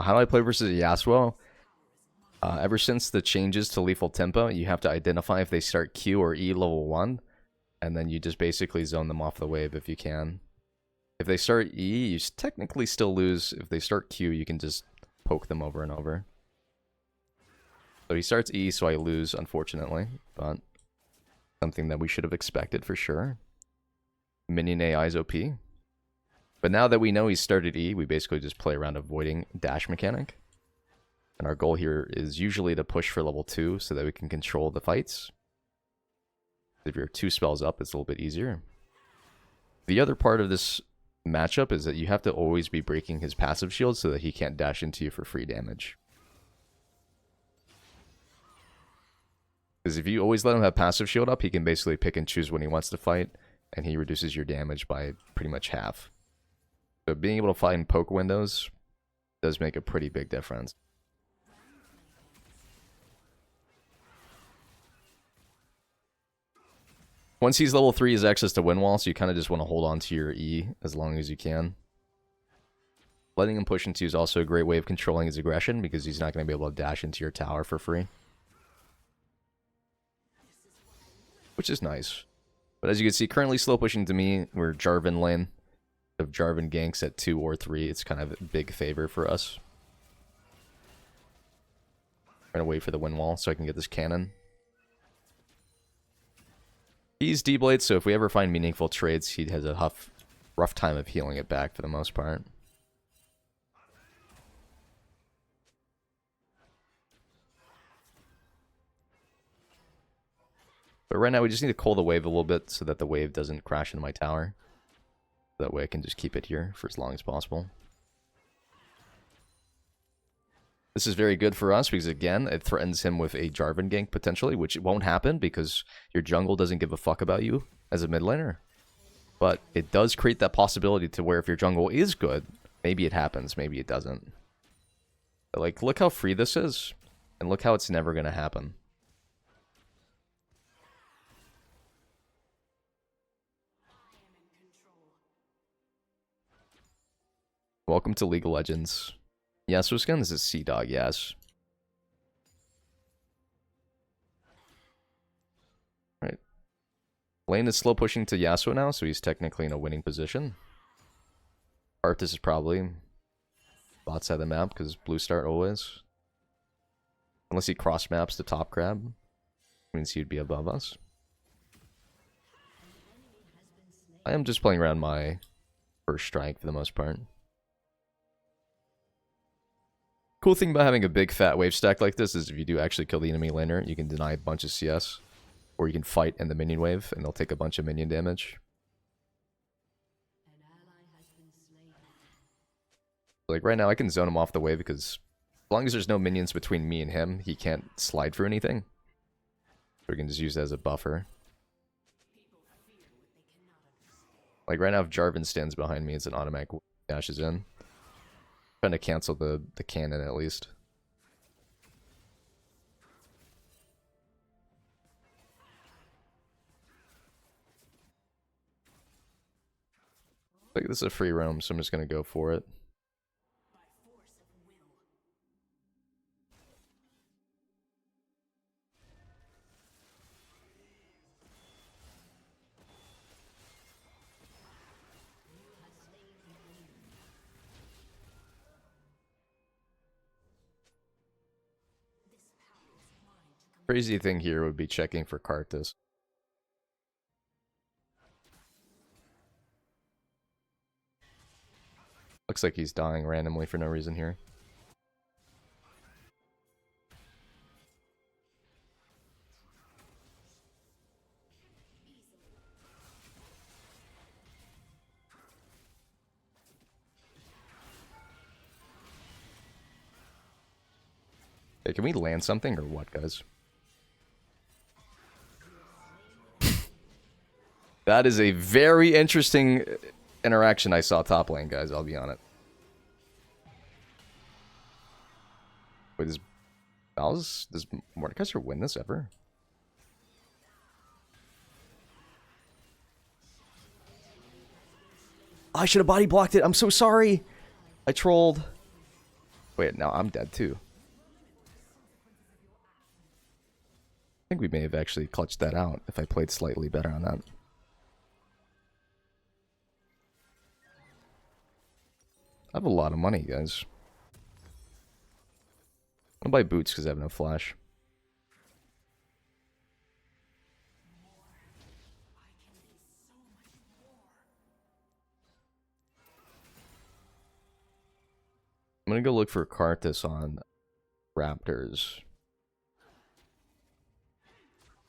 how do I play versus Yasuo? Ever since the changes to lethal tempo, you have to identify if they start Q or E level 1, and then you just basically zone them off the wave if you can. If they start E, you technically still lose. If they start Q, you can just poke them over and over. So he starts E, so I lose, unfortunately, but something that we should have expected for sure. Minion AI is OP. But now that we know he started E, we basically just play around avoiding dash mechanic. And our goal here is usually to push for level 2 so that we can control the fights. If you're 2 spells up, it's a little bit easier. The other part of this matchup is that you have to always be breaking his passive shield so that he can't dash into you for free damage. Because if you always let him have passive shield up, he can basically pick and choose when he wants to fight, and he reduces your damage by pretty much half. So being able to find poke windows does make a pretty big difference. Once he's level 3, he has access to wind wall, so you kind of just want to hold on to your E as long as you can. Letting him push into you is also a great way of controlling his aggression, because he's not going to be able to dash into your tower for free. Which is nice. But as you can see, currently slow pushing to me, we're Jarvan lane. If Jarvan ganks at 2 or 3, it's kind of a big favor for us. I'm going to wait for the wind wall so I can get this cannon. He's D-Blade, so if we ever find meaningful trades, he has a rough time of healing it back for the most part. But right now we just need to cool the wave a little bit so that the wave doesn't crash into my tower. That way I can just keep it here for as long as possible. This is very good for us because, again, it threatens him with a Jarvan gank potentially, which won't happen because your jungle doesn't give a fuck about you as a mid laner. But it does create that possibility to where if your jungle is good, maybe it happens, maybe it doesn't. But, like, look how free this is, and look how it's never going to happen. Welcome to League of Legends. Yasuo skin, this is Sea Dog, yes. Right. Lane is slow pushing to Yasuo now, so he's technically in a winning position. Arthas is probably bot side of the map, because blue start always. Unless he cross maps the top crab, means he'd be above us. I am just playing around my first strike for the most part. Cool thing about having a big fat wave stack like this is if you do actually kill the enemy laner, you can deny a bunch of CS. Or you can fight in the minion wave and they'll take a bunch of minion damage. Like right now I can zone him off the wave because as long as there's no minions between me and him, he can't slide through anything. So we can just use that as a buffer. Like right now if Jarvan stands behind me, it's an automatic dashes in. Trying to cancel the cannon at least. Like this is a free roam, so I'm just gonna go for it. Crazy thing here would be checking for Karthus. Looks like he's dying randomly for no reason here. Hey, can we land something or what, guys? That is a very interesting interaction I saw top lane, guys. I'll be on it. Wait, does Mordekaiser win this ever? I should have body blocked it. I'm so sorry. I trolled. Wait, now I'm dead too. I think we may have actually clutched that out if I played slightly better on that. I have a lot of money, guys. I'll buy boots because I have no flash. I'm gonna go look for Karthus on Raptors.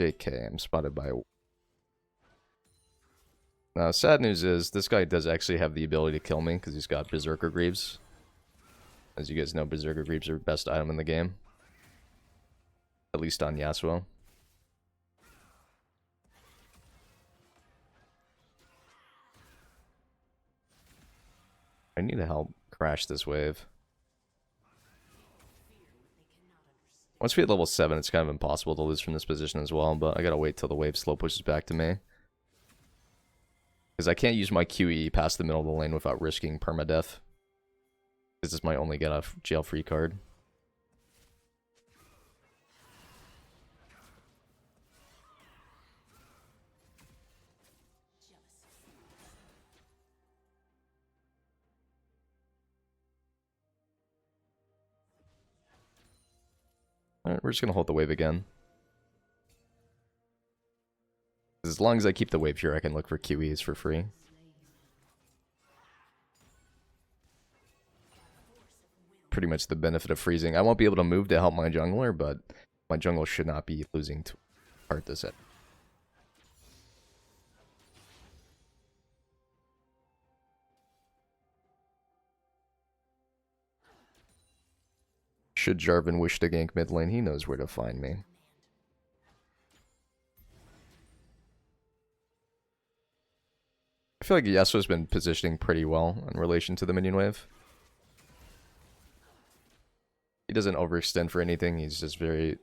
JK, I'm spotted by... Now, sad news is, this guy does actually have the ability to kill me, because he's got Berserker Greaves. As you guys know, Berserker Greaves are the best item in the game. At least on Yasuo. I need to help crash this wave. Once we hit level 7, it's kind of impossible to lose from this position as well, but I gotta wait till the wave slow pushes back to me. Because I can't use my QE past the middle of the lane without risking permadeath. Because this might only get a jail-free card. Alright, we're just gonna hold the wave again. As long as I keep the wave here, I can look for QEs for free. Pretty much the benefit of freezing. I won't be able to move to help my jungler, but my jungle should not be losing to Karthus. Should Jarvan wish to gank mid lane, he knows where to find me. I feel like Yasuo's been positioning pretty well in relation to the minion wave. He doesn't overextend for anything, he's just very...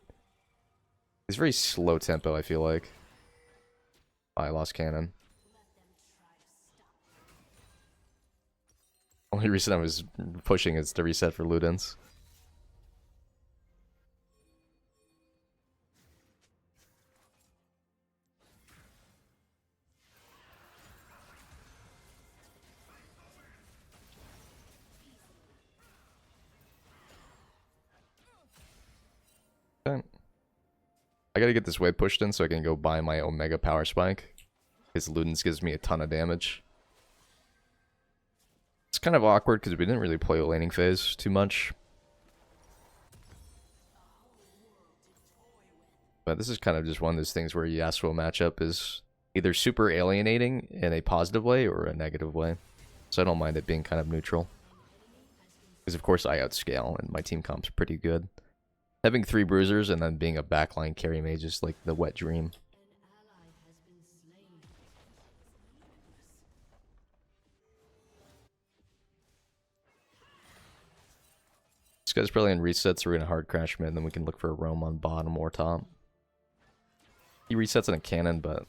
He's very slow tempo, I feel like. Oh, I lost cannon. Only reason I was pushing is to reset for Ludens. Okay. I gotta get this wave pushed in so I can go buy my Omega Power Spike. Because Ludens gives me a ton of damage. It's kind of awkward because we didn't really play a laning phase too much. But this is kind of just one of those things where Yasuo matchup is either super alienating in a positive way or a negative way. So I don't mind it being kind of neutral. Because of course I outscale and my team comp's pretty good. Having 3 bruisers and then being a backline carry mage is like the wet dream. This guy's probably in resets, so we're gonna hard crash mid, and then we can look for a roam on bottom or top. He resets in a cannon, but...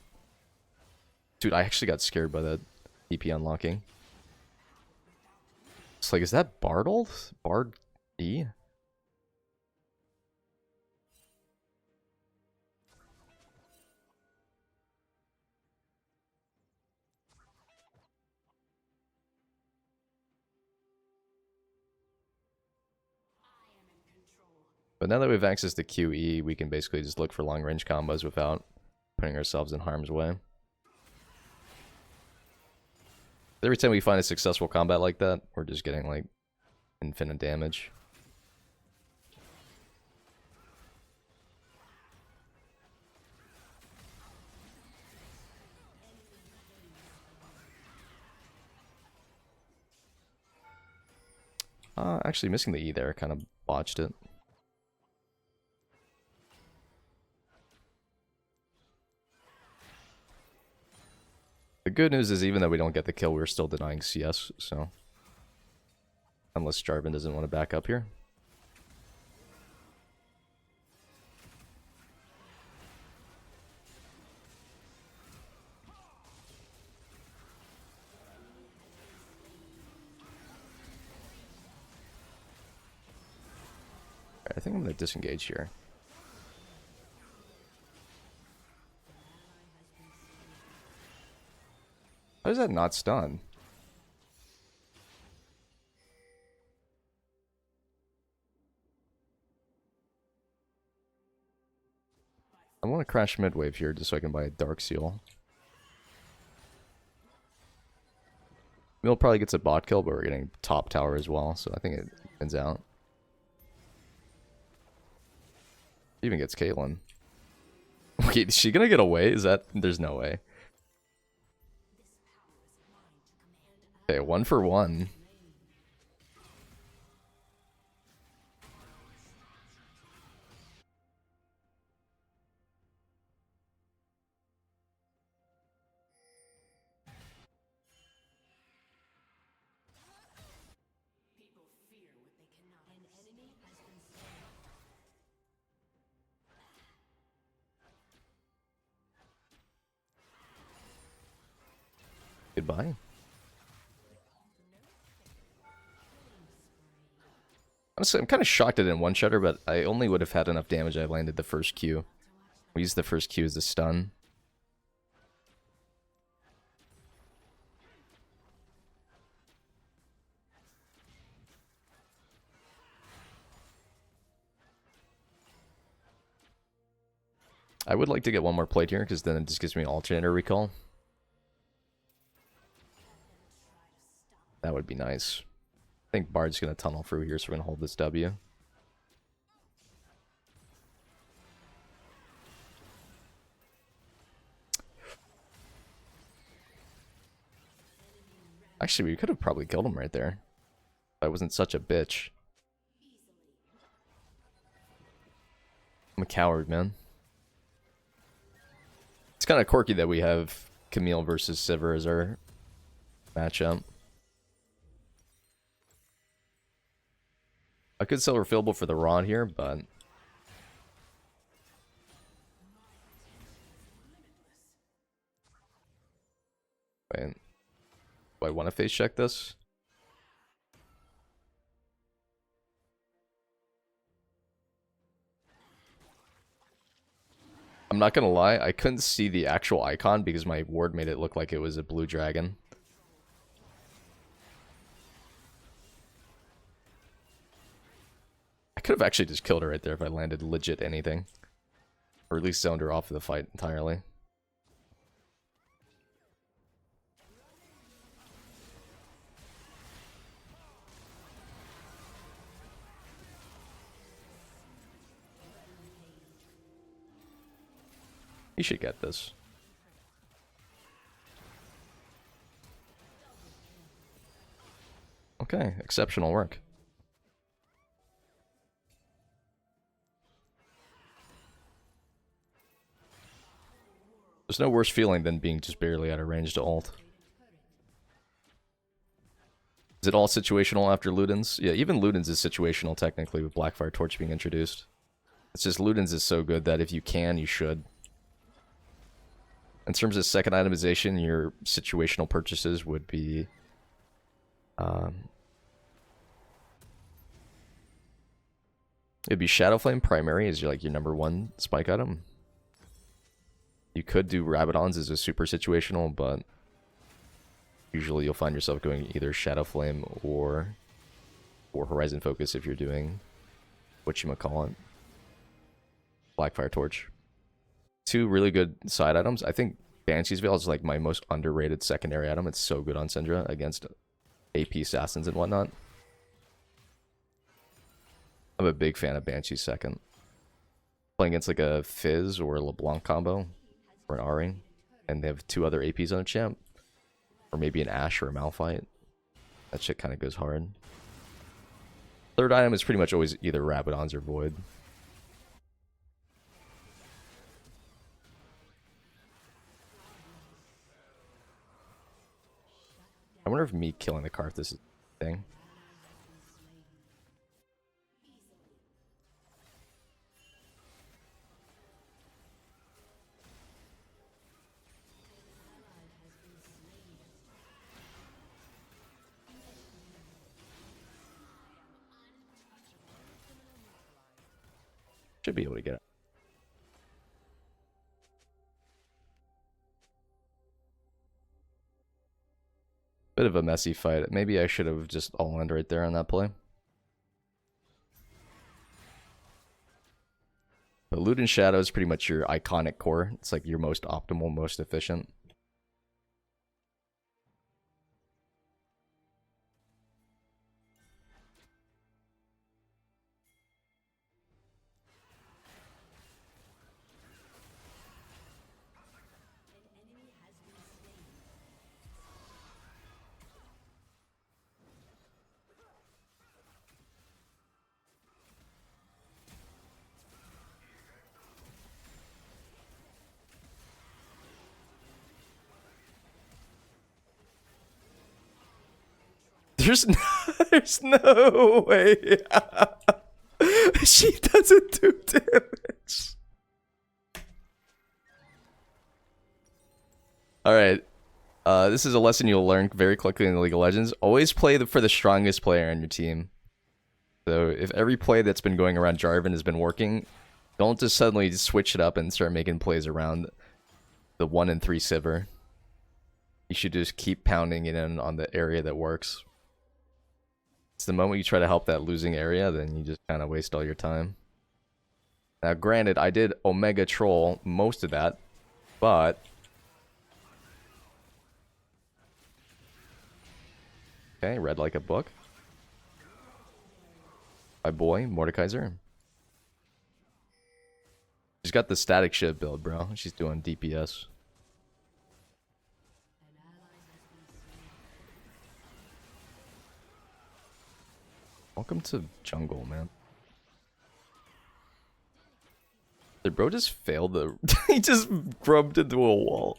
Dude, I actually got scared by that DP unlocking. It's like, is that Bartle? Bard E? But now that we have access to QE, we can basically just look for long-range combos without putting ourselves in harm's way. Every time we find a successful combat like that, we're just getting, like, infinite damage. Actually, missing the E there kind of botched it. The good news is even though we don't get the kill, we're still denying CS, so... Unless Jarvan doesn't want to back up here. I think I'm gonna disengage here. How is that not stun? I want to crash midwave here just so I can buy a Dark Seal. We'll probably get a bot kill, but we're getting top tower as well, so I think it wins out. Even gets Caitlyn. Wait, is she gonna get away? Is that... There's no way. Okay, 1 for 1. Goodbye. Honestly, I'm kind of shocked I didn't one-shot her, but I only would have had enough damage if I landed the first Q. We used the first Q as a stun. I would like to get one more plate here, because then it just gives me alternator recall. That would be nice. I think Bard's going to tunnel through here, so we're going to hold this W. Actually, we could have probably killed him right there. If I wasn't such a bitch. I'm a coward, man. It's kind of quirky that we have Camille versus Sivir as our matchup. I could sell refillable for the rod here, but... Wait. Do I want to face check this? I'm not gonna lie, I couldn't see the actual icon because my ward made it look like it was a blue dragon. I could have actually just killed her right there if I landed legit anything. Or at least zoned her off of the fight entirely. You should get this. Okay, exceptional work. There's no worse feeling than being just barely out of range to ult. Is it all situational after Ludens? Yeah, even Ludens is situational technically with Blackfire Torch being introduced. It's just Ludens is so good that if you can, you should. In terms of second itemization, your situational purchases would be... it'd be Shadow Flame primary as your number one spike item. You could do Rabadons as a super situational, but usually you'll find yourself going either Shadow Flame or Horizon Focus if you're doing whatchamacallit, Blackfire Torch. Two really good side items. I think Banshee's Veil is like my most underrated secondary item. It's so good on Syndra against AP assassins and whatnot. I'm a big fan of Banshee's second. Playing against like a Fizz or a LeBlanc combo or an Ari, and they have two other APs on a champ, or maybe an Ashe or a Malphite. That shit kind of goes hard. Third item is pretty much always either Rabadons or Void. I wonder if me killing the Karthus is a thing. Should be able to get it. Bit of a messy fight. Maybe I should have just all-in right there on that play. But Loot and Shadow is pretty much your iconic core. It's like your most optimal, most efficient. There's no way. She doesn't do damage. Alright. This is a lesson you'll learn very quickly in the League of Legends. Always play for the strongest player on your team. So if every play that's been going around Jarvan has been working, don't just suddenly switch it up and start making plays around the 1 and 3 Sivir. You should just keep pounding it in on the area that works. It's the moment you try to help that losing area, then you just kind of waste all your time. Now, granted, I did Omega Troll most of that, but... Okay, read like a book. My boy, Mordekaiser. She's got the static shift build, bro. She's doing DPS. Welcome to jungle, man. Did bro just fail the... He just grubbed into a wall.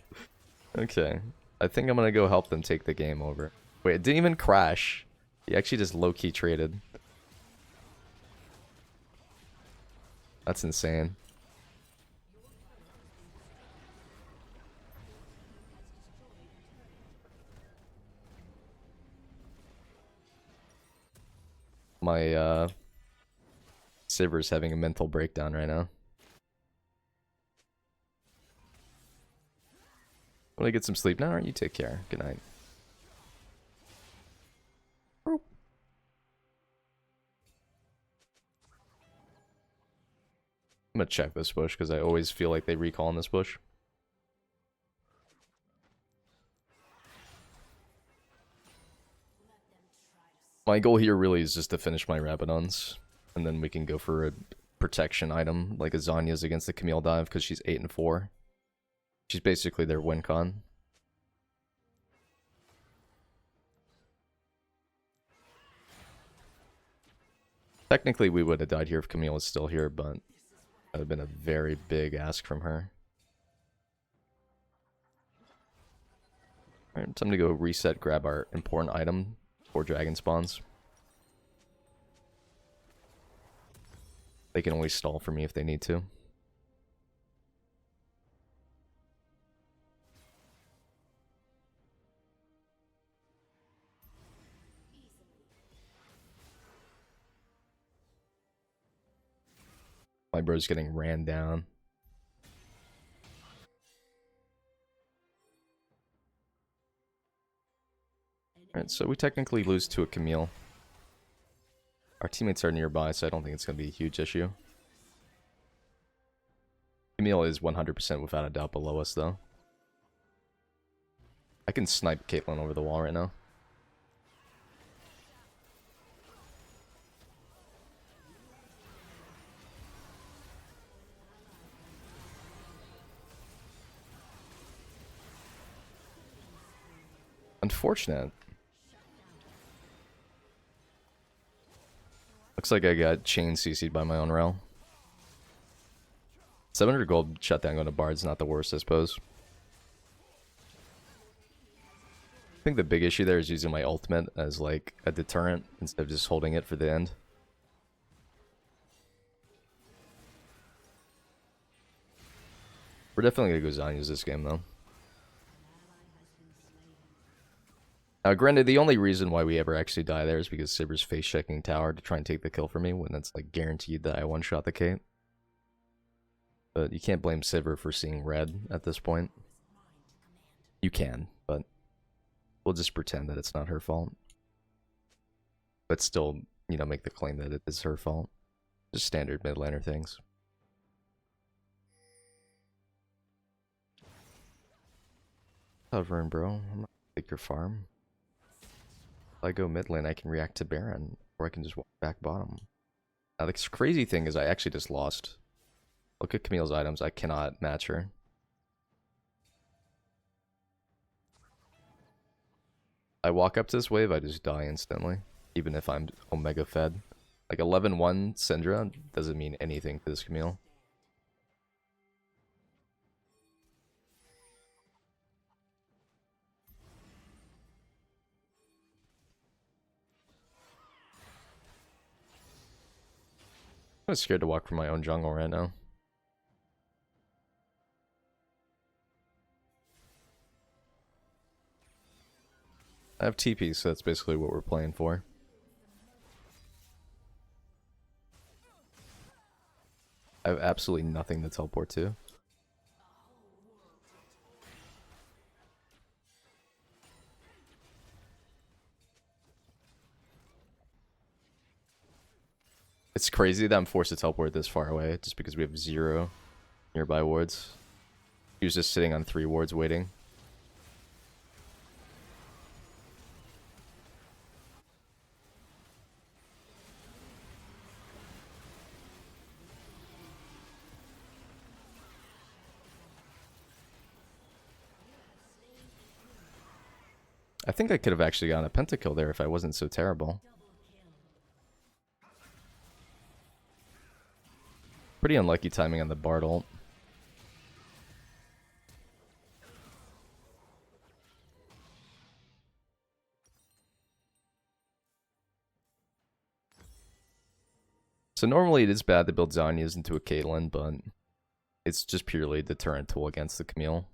Okay. I think I'm gonna go help them take the game over. Wait, it didn't even crash. He actually just low-key traded. That's insane. My Sivir's having a mental breakdown right now. Want to get some sleep now, or you take care? Good night. I'm gonna check this bush because I always feel like they recall in this bush. My goal here really is just to finish my Rabadons, and then we can go for a protection item like a Zanya's against the Camille dive because she's 8 and 4. She's basically their win con. Technically, we would have died here if Camille was still here, but that would have been a very big ask from her. Alright, time to go reset, grab our important item before dragon spawns. They can always stall for me if they need to. My bro's getting ran down. Alright, so we technically lose to a Camille. Our teammates are nearby, so I don't think it's going to be a huge issue. Camille is 100% without a doubt below us, though. I can snipe Caitlyn over the wall right now. Unfortunate. Looks like I got chain CC'd by my own rel. 700 gold shutdown going to Bard's not the worst, I suppose. I think the big issue there is using my ultimate as like a deterrent instead of just holding it for the end. We're definitely going to go Zanya's this game though. Now, granted, the only reason why we ever actually die there is because Sivir's face checking tower to try and take the kill for me when it's like guaranteed that I one-shot the Kate. But you can't blame Sivir for seeing red at this point. You can, but we'll just pretend that it's not her fault. But still, you know, make the claim that it is her fault. Just standard mid laner things. Covering, bro. I'm not gonna take your farm. If I go mid lane, I can react to Baron, or I can just walk back bottom. Now, the crazy thing is I actually just lost. Look at Camille's items. I cannot match her. I walk up to this wave, I just die instantly. Even if I'm Omega fed. Like 11-1 Syndra doesn't mean anything to this Camille. I'm scared to walk from my own jungle right now. I have TP, so that's basically what we're playing for. I have absolutely nothing to teleport to. It's crazy that I'm forced to teleport this far away just because we have 0 nearby wards. He was just sitting on 3 wards waiting. I think I could have actually gotten a pentakill there if I wasn't so terrible. Pretty unlucky timing on the Bard ult. So normally it is bad to build Zianni's into a Caitlyn, but it's just purely a deterrent tool against the Camille.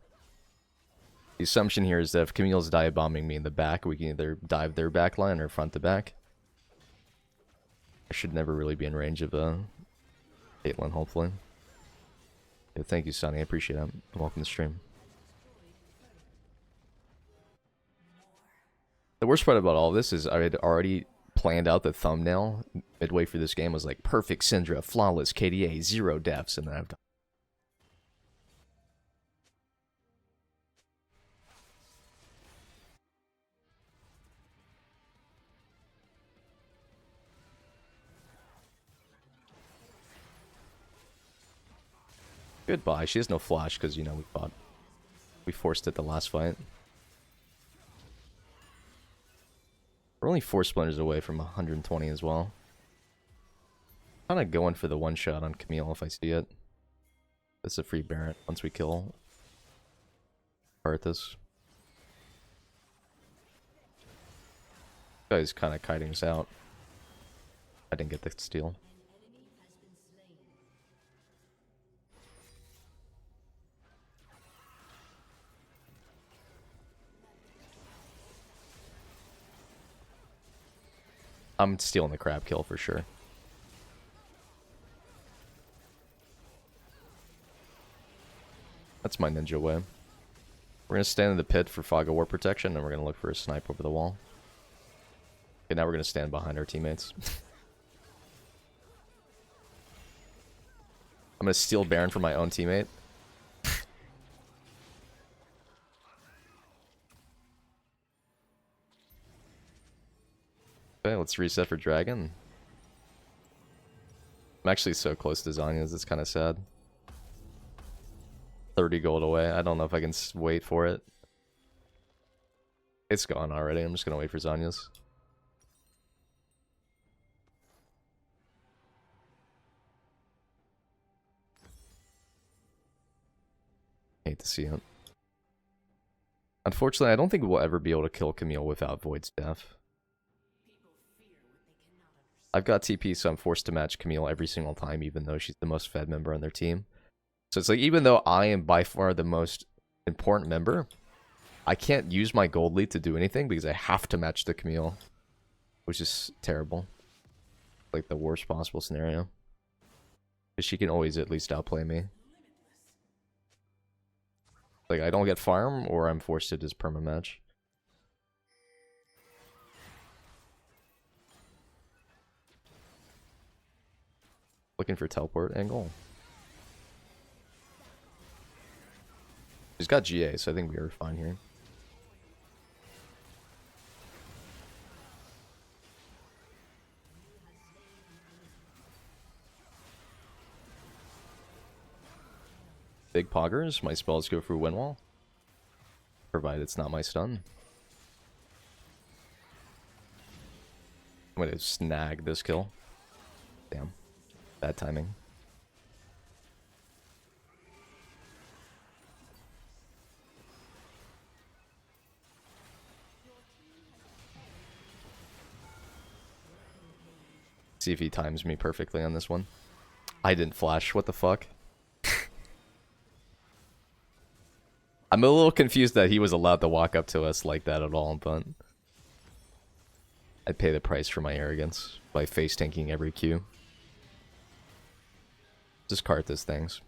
The assumption here is that if Camille's dive bombing me in the back, we can either dive their back line or front to back. I should never really be in range of Caitlyn, hopefully. Yeah, thank you, Sonny. I appreciate it. Welcome to the stream. The worst part about all this is I had already planned out the thumbnail midway through this game was like perfect Syndra, flawless KDA, 0 deaths, and then I've done. Goodbye. She has no flash because, you know, we forced it the last fight. We're only 4 splinters away from 120 as well. I'm kind of going for the one shot on Camille if I see it. It's a free Baron once we kill Perkz. Guy's kind of kiting us out. I didn't get the steal. I'm stealing the crab kill for sure. That's my ninja way. We're going to stand in the pit for fog of war protection, and we're going to look for a snipe over the wall. Okay, now we're going to stand behind our teammates. I'm going to steal Baron from my own teammate. Okay, let's reset for Dragon. I'm actually so close to Zanya's, it's kind of sad. 30 gold away. I don't know if I can wait for it. It's gone already. I'm just going to wait for Zanya's. Hate to see it. Unfortunately, I don't think we'll ever be able to kill Camille without Void's death. I've got TP, so I'm forced to match Camille every single time, even though she's the most fed member on their team. So it's like, even though I am by far the most important member, I can't use my gold lead to do anything because I have to match the Camille, which is terrible. Like the worst possible scenario. Because she can always at least outplay me. Like, I don't get farm, or I'm forced to just permamatch. Looking for teleport angle. He's got GA, so I think we are fine here. Big poggers. My spells go through wind wall. Provided it's not my stun. I'm gonna snag this kill. Damn. Bad timing. See if he times me perfectly on this one. I didn't flash. What the fuck? I'm a little confused that he was allowed to walk up to us like that at all, but I'd pay the price for my arrogance by face tanking every Q. Just cart these things.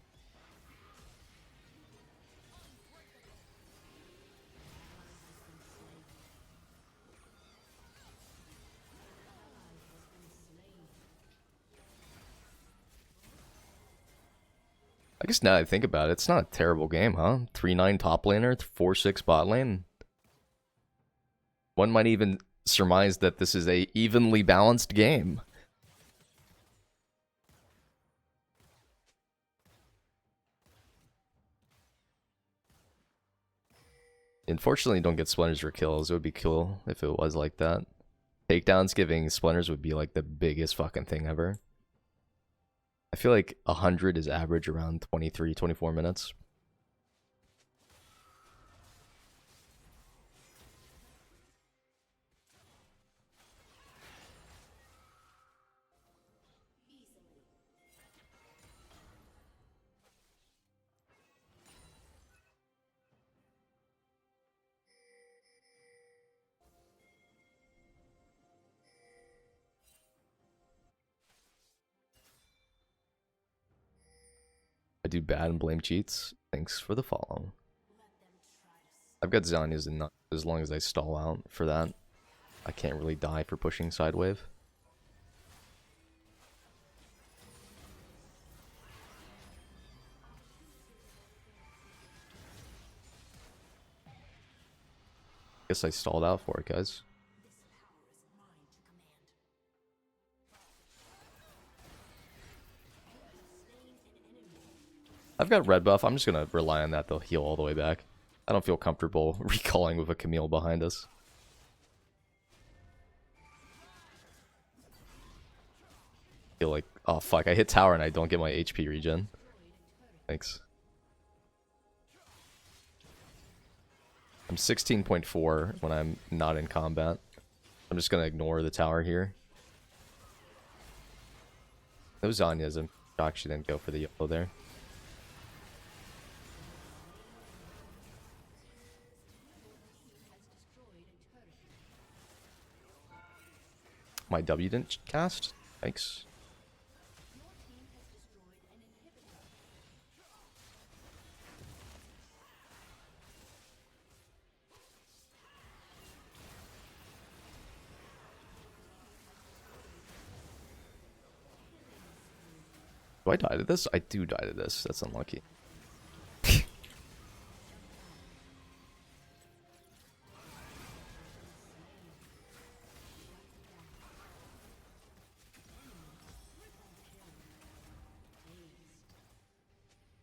I guess now that I think about it, it's not a terrible game, huh? 3-9 top laner, 4-6 bot lane. One might even surmise that this is a evenly balanced game. Unfortunately, don't get splinters for kills. It would be cool if it was like that. Takedowns giving splinters would be like the biggest fucking thing ever. I feel like 100 is average around 23, 24 minutes. I do bad and blame cheats. Thanks for the follow. I've got Zianni's enough as long as I stall out for that. I can't really die for pushing side wave. Guess I stalled out for it, guys. I've got red buff. I'm just gonna rely on that. They'll heal all the way back. I don't feel comfortable recalling with a Camille behind us. Feel like, oh fuck, I hit tower and I don't get my HP regen. Thanks. I'm 16.4 when I'm not in combat. I'm just gonna ignore the tower here. Those Zanyas and actually didn't go for the yellow there. My W didn't cast? Thanks. Do I die to this? I do die to this. That's unlucky.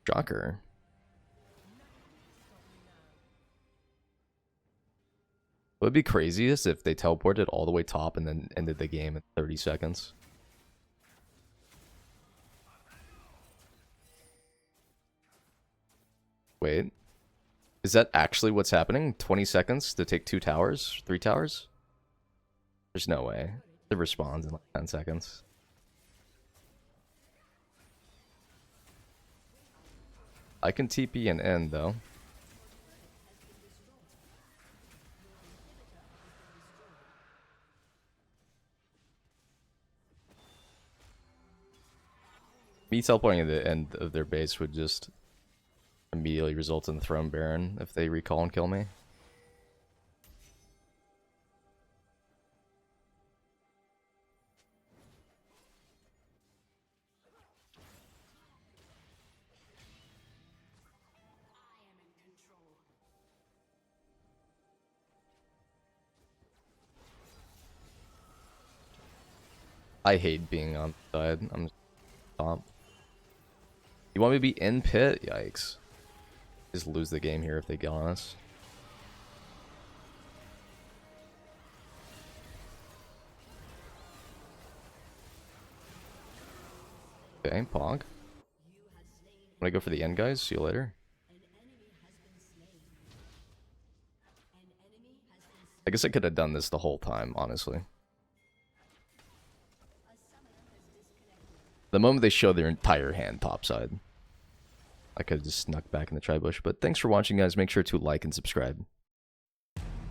Shocker. What would be craziest if they teleported all the way top and then ended the game in 30 seconds. Wait. Is that actually what's happening? 20 seconds to take 2 towers? 3 towers? There's no way. It respawns in like 10 seconds. I can TP and end though. Me teleporting at the end of their base would just immediately result in the Throne Baron if they recall and kill me. I hate being on the side. I'm top. You want me to be in pit? Yikes. Just lose the game here if they get on us. Okay, Pog. I'm gonna go for the end, guys. See you later. I guess I could have done this the whole time, honestly. The moment they show their entire hand topside, I could have just snuck back in the tri-bush. But thanks for watching, guys. Make sure to like and subscribe.